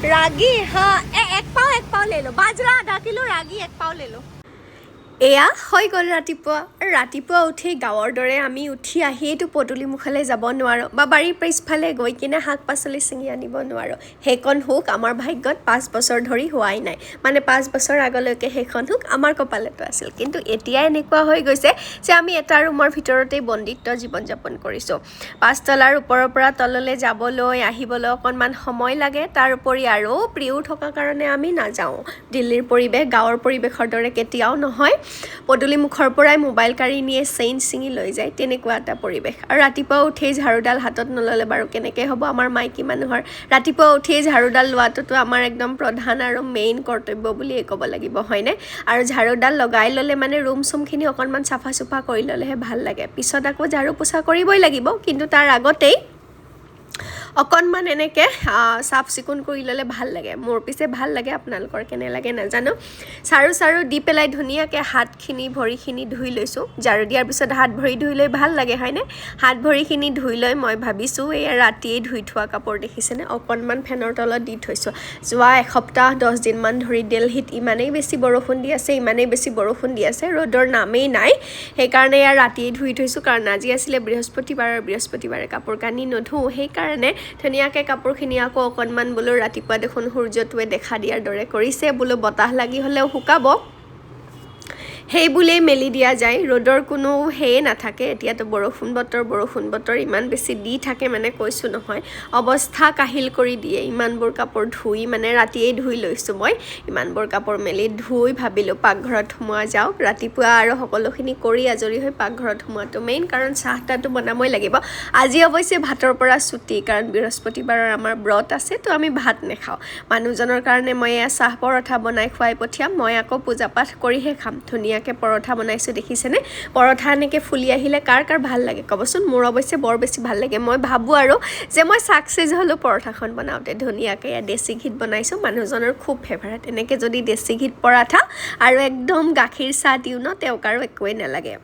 रागी हाँ एक पाव ले लो बाजरा आधा किलो रागी एक पाव ले लो এয়া হৈ গ'ল ৰাতিপুৱা উঠি গাঁৱৰ দৰে আমি উঠি আহিয়েতো পদূলিমুখলৈ যাব নোৱাৰোঁ বা বাৰীৰ পিছফালে গৈ কিনে শাক পাচলি ছিঙি আনিব নোৱাৰোঁ সেইখন হুক আমাৰ ভাগ্যত 5 বছৰ ধৰি হোৱাই নাই মানে 5 বছৰ আগলৈকে সেইখন হুক আমাৰ কপালতো আছিল কিন্তু এতিয়া এনেকুৱা হৈ গৈছে যে আমি এটা ৰুমৰ ভিতৰতেই বন্দিত্ব জীৱন যাপন কৰিছোঁ 5 তলাৰ ওপৰৰ পৰা তললৈ যাবলৈ আহিবলৈ অকণমান সময় লাগে তাৰ উপৰি আৰু প্ৰিয় থকা কাৰণে আমি নাযাওঁ দিল্লীৰ পৰিৱেশ গাঁৱৰ পৰিৱেশৰ দৰে কেতিয়াও নহয় পদূলি মুখৰ পৰাই মোবাইল কাঢ়ি নিয়ে চেইন ছিঙি লৈ যায় তেনেকুৱা এটা পৰিৱেশ আৰু ৰাতিপুৱা উঠেই ঝাৰুডাল হাতত নললে বাৰু কেনেকৈ হ'ব আমাৰ মাইকী মানুহৰ ৰাতিপুৱা উঠেই ঝাৰুডাল লোৱাটোতো আমাৰ একদম প্ৰধান আৰু মেইন কৰ্তব্য বুলিয়ে ক'ব লাগিব হয়নে আৰু ঝাৰুডাল লগাই ল'লে মানে ৰুম চুমখিনি অকণমান চাফা চুফা কৰি ল'লেহে ভাল লাগে পিছত আকৌ ঝাৰু পোছা কৰিবই লাগিব কিন্তু তাৰ আগতেই অকণমান এনেকৈ চাফ চিকুণ কৰি ল'লে ভাল লাগে মোৰ পিছে ভাল লাগে আপোনালোকৰ কেনে লাগে নাজানো চাৰু দি পেলাই ধুনীয়াকৈ হাতখিনি ভৰিখিনি ধুই লৈছোঁ ঝাৰু দিয়াৰ পিছত হাত ভৰি ধুই লৈ ভাল লাগে হয়নে হাত ভৰিখিনি ধুই লৈ মই ভাবিছোঁ এয়া ৰাতিয়ে ধুই থোৱা কাপোৰ দেখিছেনে অকণমান ফেনৰ তলত দি থৈছোঁ যোৱা এসপ্তাহ 10 দিনমান ধৰি দিল্লীত ইমানেই বেছি বৰষুণ দি আছে ৰ'দৰ নামেই নাই সেইকাৰণে এয়া ৰাতিয়ে ধুই থৈছোঁ কাৰণ আজি আছিলে বৃহস্পতিবাৰে কাপোৰ কানি নধুওঁ সেইকাৰণে ধুনীয়াকৈ কাপোৰখিনি আকৌ অকণমান বোলো ৰাতিপুৱা দেখোন সূৰ্যটোৱে দেখা দিয়াৰ দৰে কৰিছে বোলো বতাহ লাগি হ'লেও শুকাব সেই বুলিয়ে মেলি দিয়া যায় ৰ'দৰ কোনো হেয়ে নাথাকে এতিয়াতো বৰষুণ বতৰ ইমান বেছি দি থাকে মানে কৈছোঁ নহয় অৱস্থা কাহিল কৰি দিয়ে ইমানবোৰ কাপোৰ ধুই মানে ৰাতিয়েই ধুই লৈছোঁ মই ইমানবোৰ কাপোৰ মেলি ধুই ভাবিলোঁ পাকঘৰত সোমোৱা যাওক ৰাতিপুৱা আৰু সকলোখিনি কৰি আজৰি হৈ পাকঘৰত সোমোৱাটো মেইন কাৰণ চাহটাটো বনাবই লাগিব আজি অৱশ্যে ভাতৰ পৰা ছুটি কাৰণ বৃহস্পতিবাৰৰ আমাৰ ব্ৰত আছে তো আমি ভাত নেখাওঁ মানুহজনৰ কাৰণে মই এয়া চাহ পৰঠা বনাই খুৱাই পঠিয়াম মই আকৌ পূজা পাঠ কৰিহে খাম ধুনীয়াকৈ পৰঠা বনাইছোঁ দেখিছেনে পৰঠা এনেকৈ ফুলি আহিলে কাৰ ভাল লাগে ক'বচোন মোৰ অৱশ্যে বৰ বেছি ভাল লাগে মই ভাবোঁ আৰু যে মই ছাকচেছ হ'লোঁ পৰঠাখন বনাওঁতে ধুনীয়াকৈ দেশী ঘিত বনাইছোঁ মানুহজনৰ খুব ফেভাৰেট এনেকৈ যদি দেশী ঘিত পৰঠা আৰু একদম গাখীৰ চাহ দিওঁ ন তেওঁক আৰু একোৱেই নালাগে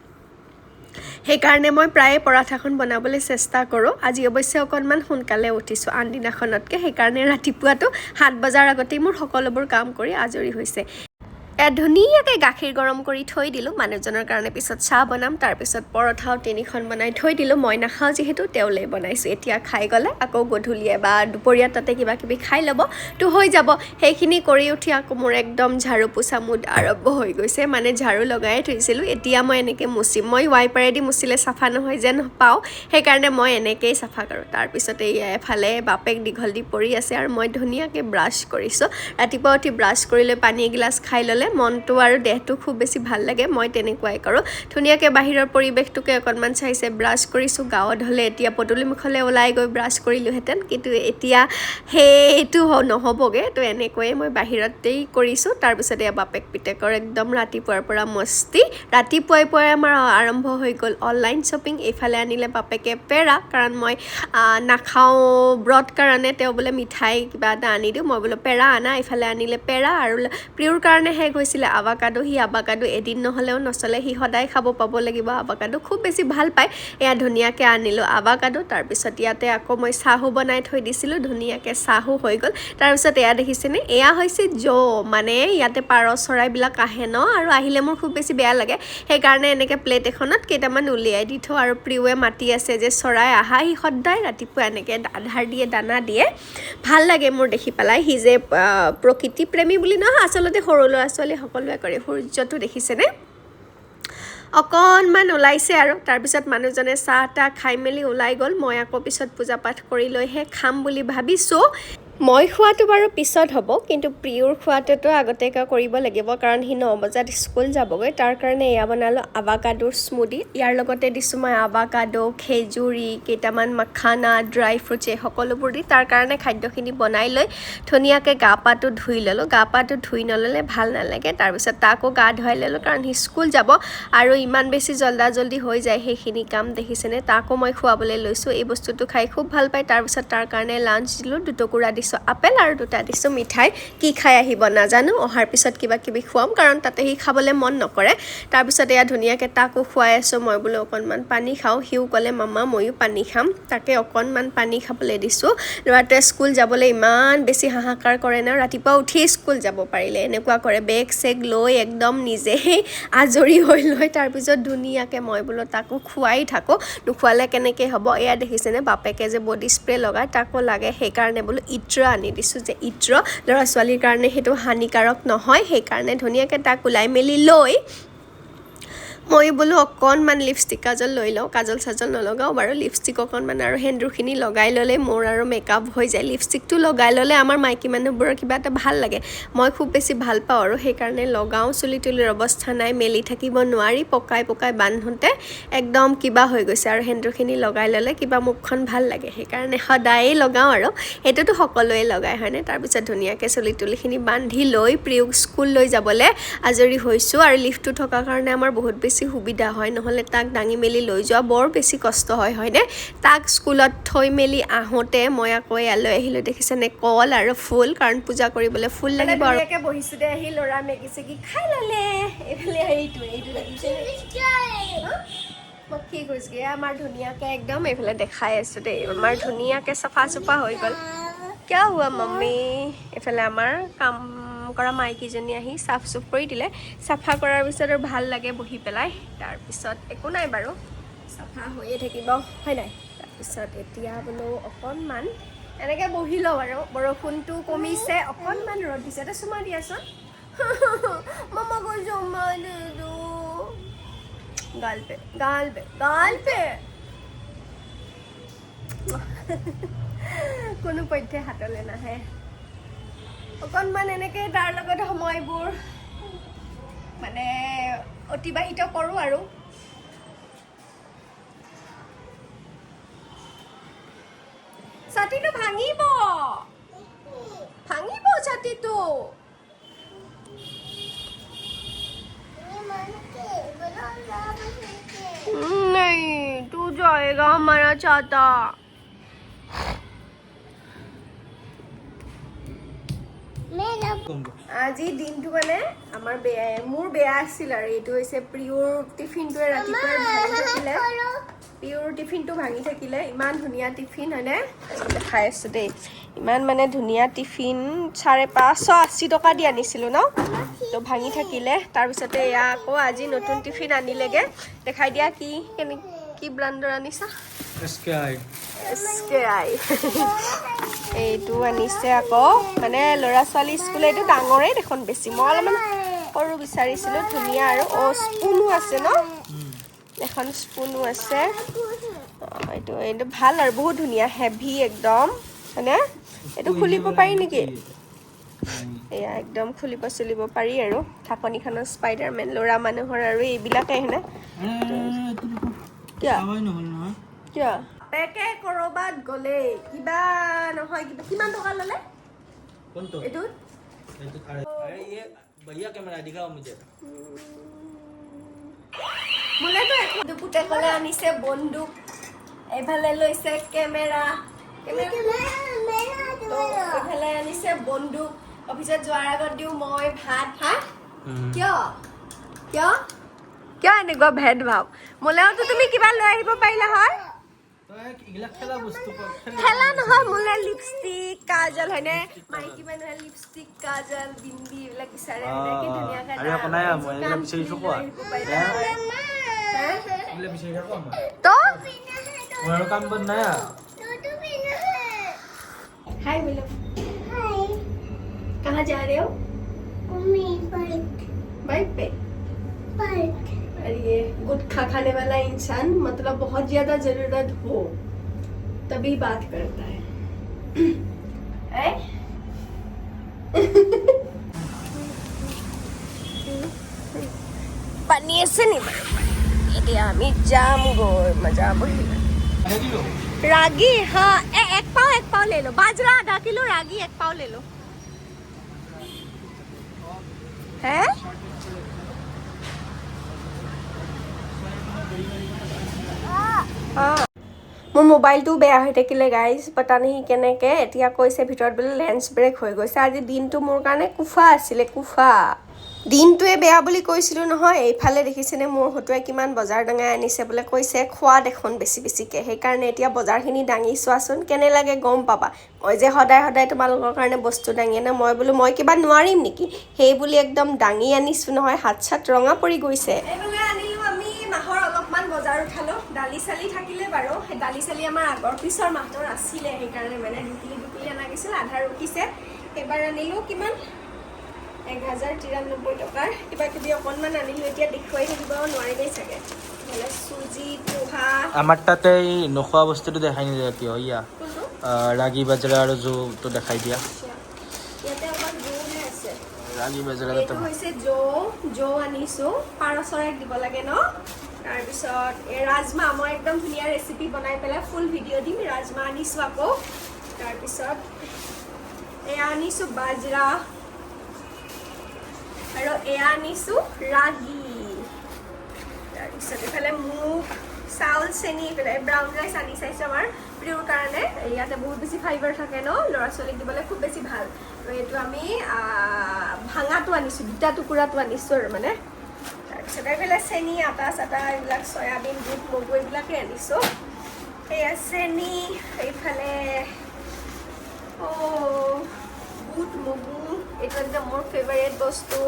সেইকাৰণে মই প্ৰায়ে পৰঠাখন বনাবলৈ চেষ্টা কৰোঁ আজি অৱশ্যে অকণমান সোনকালে উঠিছোঁ আন দিনাখনতকৈ সেইকাৰণে ৰাতিপুৱাটো 7 বজাৰ আগতেই মোৰ সকলোবোৰ কাম কৰি আজৰি হৈছে ধুনীয়াকৈ গাখীৰ গৰম কৰি থৈ দিলোঁ মানুহজনৰ কাৰণে পিছত চাহ বনাম তাৰপিছত পৰঠাও 3খন বনাই থৈ দিলোঁ মই নাখাওঁ যিহেতু তেওঁলৈ বনাইছোঁ এতিয়া খাই গ'লে আকৌ গধূলিয়ে বা দুপৰীয়া তাতে কিবা কিবি খাই ল'ব তো হৈ যাব সেইখিনি কৰি উঠি আকৌ মোৰ একদম ঝাৰু পোছা মুড আৰম্ভ হৈ গৈছে মানে ঝাৰু লগাই থৈছিলোঁ এতিয়া মই এনেকৈ মুচিম মই ৱাইপাৰেদি মুচিলে চাফা নহয় যেন পাওঁ সেইকাৰণে মই এনেকৈয়ে চাফা কৰোঁ তাৰপিছতে এফালে বাপেক দীঘল দি পৰি আছে আৰু মই ধুনীয়াকৈ ব্ৰাছ কৰিছোঁ ৰাতিপুৱা উঠি ব্ৰাছ কৰি লৈ পানী এগিলাচ খাই ল'লে মনটো আৰু দেহটো খুব বেছি ভাল লাগে মই তেনেকুৱাই কৰোঁ ধুনীয়াকৈ বাহিৰৰ পৰিৱেশটোকে অকণমান চাইছে ব্ৰাছ কৰিছোঁ গাঁৱত হ'লে এতিয়া পদূলিমুখলৈ ওলাই গৈ ব্ৰাছ কৰিলোহেঁতেন কিন্তু এতিয়া সেইটো নহ'বগৈ তো এনেকৈয়ে মই বাহিৰতেই কৰিছোঁ তাৰপিছতে বাপেক পিতেকৰ একদম ৰাতিপুৱাৰ পৰা মস্তি ৰাতিপুৱাই আমাৰ আৰম্ভ হৈ গ'ল অনলাইন শ্বপিং এইফালে আনিলে বাপেকে পেৰা কাৰণ মই নাখাওঁ ব্ৰত কাৰণে তেওঁ বোলে মিঠাই কিবা এটা আনি দিওঁ মই বোলো পেৰা আনা এইফালে আনিলে পেৰা আৰু প্ৰিয়ৰ কাৰণে শেষ হৈছিলে আভাকাডো সি আভাকাডো এদিন নহ'লেও নচলে সি সদায় খাব পাব লাগিব আভাকাডো খুব বেছি ভাল পায় এয়া ধুনীয়াকৈ আনিলোঁ আভাকাডো তাৰপিছত ইয়াতে আকৌ মই চাহো বনাই থৈ দিছিলোঁ ধুনীয়াকৈ চাহো হৈ গ'ল তাৰপিছত এয়া দেখিছেনে এয়া হৈছে মানে ইয়াতে পাৰ চৰাইবিলাক আহে ন আৰু আহিলে মোৰ খুব বেছি বেয়া লাগে সেইকাৰণে এনেকৈ প্লেট এখনত কেইটামান উলিয়াই দি থওঁ আৰু প্ৰিয়ে মাতি আছে যে চৰাই আহা সি সদায় ৰাতিপুৱা এনেকৈ আধাৰ দিয়ে দানা দিয়ে ভাল লাগে মোৰ দেখি পেলাই সি যে প্ৰকৃতি প্ৰেমী বুলি নহয় আচলতে সৰু ল'ৰা ছোৱালী সকলোৱে কৰে সূৰ্যটো দেখিছেনে অকণমান ওলাইছে আৰু তাৰপিছত মানুহজনে চাহ তাহ খাই মেলি ওলাই গ'ল মই আকৌ পিছত পূজা পাঠ কৰি লৈহে খাম বুলি ভাবিছোঁ মই খোৱাটো বাৰু পিছত হ'ব কিন্তু প্ৰিয়ৰ খোৱাটোতো আগতীয়াকৈ কৰিব লাগিব কাৰণ সি 9 বজাত স্কুল যাবগৈ তাৰ কাৰণে এয়া বনালোঁ আভাকাডোৰ স্মুদি ইয়াৰ লগতে দিছোঁ মই আভাকাডো খেজুৰি কেইটামান মাখানা ড্ৰাই ফ্ৰুটছ এই সকলোবোৰ দি তাৰ কাৰণে খাদ্যখিনি বনাই লৈ ধুনীয়াকৈ গা পাটো ধুই ল'লোঁ গা পাটো ধুই নল'লে ভাল নালাগে তাৰপিছত তাকো গা ধুৱাই ল'লোঁ কাৰণ সি স্কুল যাব আৰু ইমান বেছি জল্দি হৈ যায় সেইখিনি কাম দেখিছেনে তাকো মই খুৱাবলৈ লৈছোঁ এই বস্তুটো খাই খুব ভাল পায় তাৰপিছত তাৰ কাৰণে লাঞ্চ দিলোঁ 2 টুকুৰা দিছোঁ আপেল আৰু দুটা দিছোঁ মিঠাই কি খাই আহিব নাজানো অহাৰ পিছত কিবা কিবি খুৱাম কাৰণ তাতে সি খাবলৈ মন নকৰে তাৰপিছত এয়া ধুনীয়াকৈ তাকো খুৱাই আছোঁ মই বোলো অকণমান পানী খাওঁ সিও ক'লে মামা ময়ো পানী খাম তাকে অকণমান পানী খাবলৈ দিছোঁ ল'ৰাটোৱে স্কুল যাবলৈ ইমান বেছি হাহাকাৰ কৰে না ৰাতিপুৱা উঠি স্কুল যাব পাৰিলে এনেকুৱা কৰে বেগ চেগ লৈ একদম নিজেই আজৰি হৈ লৈ তাৰপিছত ধুনীয়াকৈ মই বোলো তাকো খুৱাই থাকোঁ নোখোৱালে কেনেকৈ হ'ব এয়া দেখিছেনে বাপেকে যে বডি স্প্ৰে লগায় তাকো লাগে সেইকাৰণে বোলো ইট্ৰ আনি দিছোঁ যে ইট্ৰ ল'ৰা ছোৱালীৰ কাৰণে সেইটো হানিকাৰক নহয় সেইকাৰণে ধুনীয়াকৈ তাক ওলাই মেলি লৈ মই বোলো অকণমান লিপষ্টিক কাজল লৈ লওঁ কাজল চাজল নলগাওঁ বাৰু লিপষ্টিক অকণমান আৰু সেন্দুৰখিনি লগাই ল'লে মোৰ আৰু মেকআপ হৈ যায় লিপষ্টিকটো লগাই ল'লে আমাৰ মাইকী মানুহবোৰৰ কিবা এটা ভাল লাগে মই খুব বেছি ভাল পাওঁ আৰু সেইকাৰণে লগাওঁ চুলি তুলিৰ অৱস্থা নাই মেলি থাকিব নোৱাৰি পকাই পকাই বান্ধোঁতে একদম কিবা হৈ গৈছে আৰু সেন্দুৰখিনি লগাই ল'লে কিবা মুখখন ভাল লাগে সেইকাৰণে সদায়েই লগাওঁ আৰু সেইটোতো সকলোৱে লগায় হয়নে তাৰপিছত ধুনীয়াকৈ চুলি তুলিখিনি বান্ধি লৈ প্ৰিয়ক স্কুল লৈ যাবলৈ আজৰি হৈছোঁ আৰু লিফ্টটো থকাৰ কাৰণে আমাৰ বহুত বেছি সুবিধা হয় নহ'লে তাক দাঙি মেলি লৈ যোৱা বৰ বেছি কষ্ট হয় হয়নে তাক স্কুলত থৈ মেলি আহোঁতে মই আকৌ ইয়ালৈ আহিলোঁ দেখিছেনে কল আৰু ফুল কাৰণ পূজা কৰিবলৈ ফুল লাগিব আৰু একে বহিছোঁ দে আহি ল'ৰা মেগি চেগি খাই ল'লে এইফালে এইটো দেখিছে মই কি কৈছোঁগৈ আমাৰ ধুনীয়াকৈ একদম এইফালে দেখাই আছোঁ দেই আমাৰ ধুনীয়াকৈ চাফা চুফা হৈ গ'ল কিয় হোৱা মাম্মী এইফালে আমাৰ কাম কৰা মাইকীজনী আহি চাফ চুফ কৰি দিলে চাফা কৰাৰ পিছত আৰু ভাল লাগে বহি পেলাই তাৰপিছত একো নাই বাৰু চাফা হৈয়ে থাকিব হয় নাই তাৰপিছত এতিয়া বোলো অকণমান এনেকৈ বহি লওঁ আৰু বৰষুণটো কমিছে অকণমান ৰ'দ দিছে এটা চুমা দিয়াচোন মামা কৈ চুমা দিলোঁ গাল পে কোনো পধ্যে হাতলৈ নাহে অকণমান এনেকৈ তাৰ লগত সময়বোৰ মানে অতিবাহিত কৰোঁ আৰু ছাতিটো ভাঙিব ছাতিটো नहीं तू जाएगा हमारा चाहता আজি দিনটো মানে আমাৰ মোৰ বেয়া আছিল আৰু এইটো হৈছে প্ৰিয়ৰ টিফিনটোৱে ৰাতিপুৱাই ভাঙি থাকিলে প্ৰিয়ৰ টিফিনটো ভাঙি থাকিলে ইমান ধুনীয়া টিফিন হয়নে দেখাই আছোঁ দেই ইমান মানে ধুনীয়া টিফিন 580 টকা দি আনিছিলোঁ ন তো ভাঙি থাকিলে তাৰপিছতে এয়া আকৌ আজি নতুন টিফিন আনিলেগৈ দেখাই দিয়া কি ব্ৰাণ্ডৰ আনিছা SKI এইটো আনিছে আকৌ মানে ল'ৰা ছোৱালী স্কুল এইটো ডাঙৰেই দেখোন বেছি মই অলপমান সৰু বিচাৰিছিলোঁ ধুনীয়া আৰু স্পুনো আছে ন এখন স্পুনো আছে এইটো ভাল আৰু বহুত ধুনীয়া হেভি একদম হয়নে এইটো খুলিব পাৰি নেকি এয়া একদম খুলিব চলিব পাৰি আৰু ঢাকনিখনৰ স্পাইডাৰমেন ল'ৰা মানুহৰ আৰু এইবিলাকে হয়নে কিয় পেকে কৰবাত গ'লে কিবা নহয় কিবা কিমান টকা ল'লে কোনটো এইটো अरे ये भैया कैमरा दिखाओ मुझे मुले तो एक दुपुटे कले आनिसे बंदूक एफाले लइसे कैमरा तो एफाले आनिसे बंदूक অফিসত যোৱাৰ আগত দিও মই ভাত কিয় এনেকুৱা ভেদ ভাৱ মোলেওতো তুমি কিবা লৈ আহিব পাৰিলা হয় খেলা নহয় মোলে লিপষ্টিক কাজল হয়নে মাইকী মানুহে লিপষ্টিক কাজল বিন্দি এইবিলাক বিচাৰে কি ধুনীয়াকৈ हाय मिलो हाय कहाँ जा रहे हो बाइक पे अरे ये गुटखा खाने वाला इंसान मतलब बहुत ज्यादा जरूरत हो तभी बात करता है पानी से नहीं এতিয়া আমি যাম গৈ মজা বহিব रागी हाँ एक पाव ले लो बाजरा आधा किलो रागी 1 पाव ले लो है हाँ মোৰ মোবাইলটো বেয়া হৈ থাকিলে গাইজ পতা নাই কেনেকৈ এতিয়া কৈছে ভিতৰত বোলে লেন্স ব্ৰেক হৈ গৈছে আজি দিনটো মোৰ কাৰণে কুফা আছিলে কুফা দিনটোৱে বেয়া বুলি কৈছিলোঁ নহয় এইফালে দেখিছেনে মোৰ হতুৱাই কিমান বজাৰ ডাঙাই আনিছে বোলে কৈছে খোৱা দেখোন বেছিকৈ সেইকাৰণে এতিয়া বজাৰখিনি দাঙি চোৱাচোন কেনে লাগে গম পাবা মই যে সদায় সদায় তোমালোকৰ কাৰণে বস্তু দাঙি আনে মই বোলো মই কিবা নোৱাৰিম নেকি সেই বুলি একদম দাঙি আনিছোঁ নহয় হাত চাত ৰঙা পৰি গৈছে এইবোলে আনিলোঁ আমি মাহৰ অলপমান বজাৰ উঠালোঁ দালি চালি থাকিলে বাৰু সেই দালি চালি আমাৰ আগৰ পিছৰ মাহৰ আছিলে সেইকাৰণে মানে দুকিলি অনা গৈছিল আধা ৰখিছে এবাৰ আনিলোঁ কিমান 1093 টকাৰ কিবা কিবি অকণমান আনিলোঁ এতিয়া দেখুৱাই থাকিব নোৱাৰিমেই চাগে মানে চুজি পোহা আমাৰ তাতে এই নোখোৱা বস্তুটো দেখাই নিদিয়া কিয় ইয়া ৰাগী বাজৰা আৰু জৌটো দেখাই দিয়া ইয়াতে অকল জৌহে আছে ৰাগী বাজৰা এইটো হৈছে জৌ আনিছোঁ পাৰ চৰাইক দিব লাগে ন তাৰপিছত এই ৰাজমাহ মই একদম ধুনীয়া ৰেচিপি বনাই পেলাই ফুল ভিডিঅ' দিম ৰাজমাহ আনিছোঁ আকৌ তাৰপিছত এয়া আনিছোঁ বাজৰা আৰু এয়া আনিছোঁ ৰাগী তাৰপিছত এইফালে মুগ চাউল চেনি এইফালে ব্ৰাউন ৰাইচ আনি চাইছোঁ আমাৰ প্ৰিয়ৰ কাৰণে ইয়াতে বহুত বেছি ফাইবাৰ থাকে ন ল'ৰা ছোৱালীক দিবলৈ খুব বেছি ভাল আৰু এইটো আমি ভাঙাটো আনিছোঁ দুটা টুকুৰাটো আনিছোঁ আৰু মানে তাৰপিছত এইফালে চেনি আটা চাটা এইবিলাক চয়াবিন বুট মগু এইবিলাকে আনিছোঁ এয়া চেনি এইফালে বুট মগু এইটো একদম মোৰ ফেভাৰেট বস্তু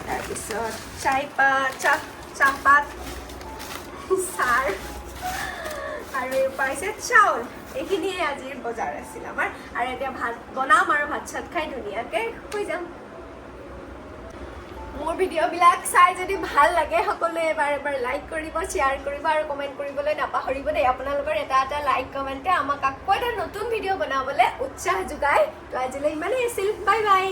তাৰপিছত চাহপাত চাৰ আৰু এই পাইছে চাউল এইখিনিয়ে আজিৰ বজাৰ আছিল আমাৰ আৰু এতিয়া ভাত বনাম আৰু ভাত চাত খাই ধুনীয়াকৈ শুই যাম মোৰ ভিডিঅ'বিলাক চাই যদি ভাল লাগে সকলোৱে এবাৰ লাইক কৰিব শ্বেয়াৰ কৰিব আৰু কমেণ্ট কৰিবলৈ নাপাহৰিব দেই আপোনালোকৰ এটা লাইক কমেণ্টে আমাক আকৌ এটা নতুন ভিডিঅ' বনাবলৈ উৎসাহ যোগায় তো আজিলৈ ইমানেই আছিল বাই বাই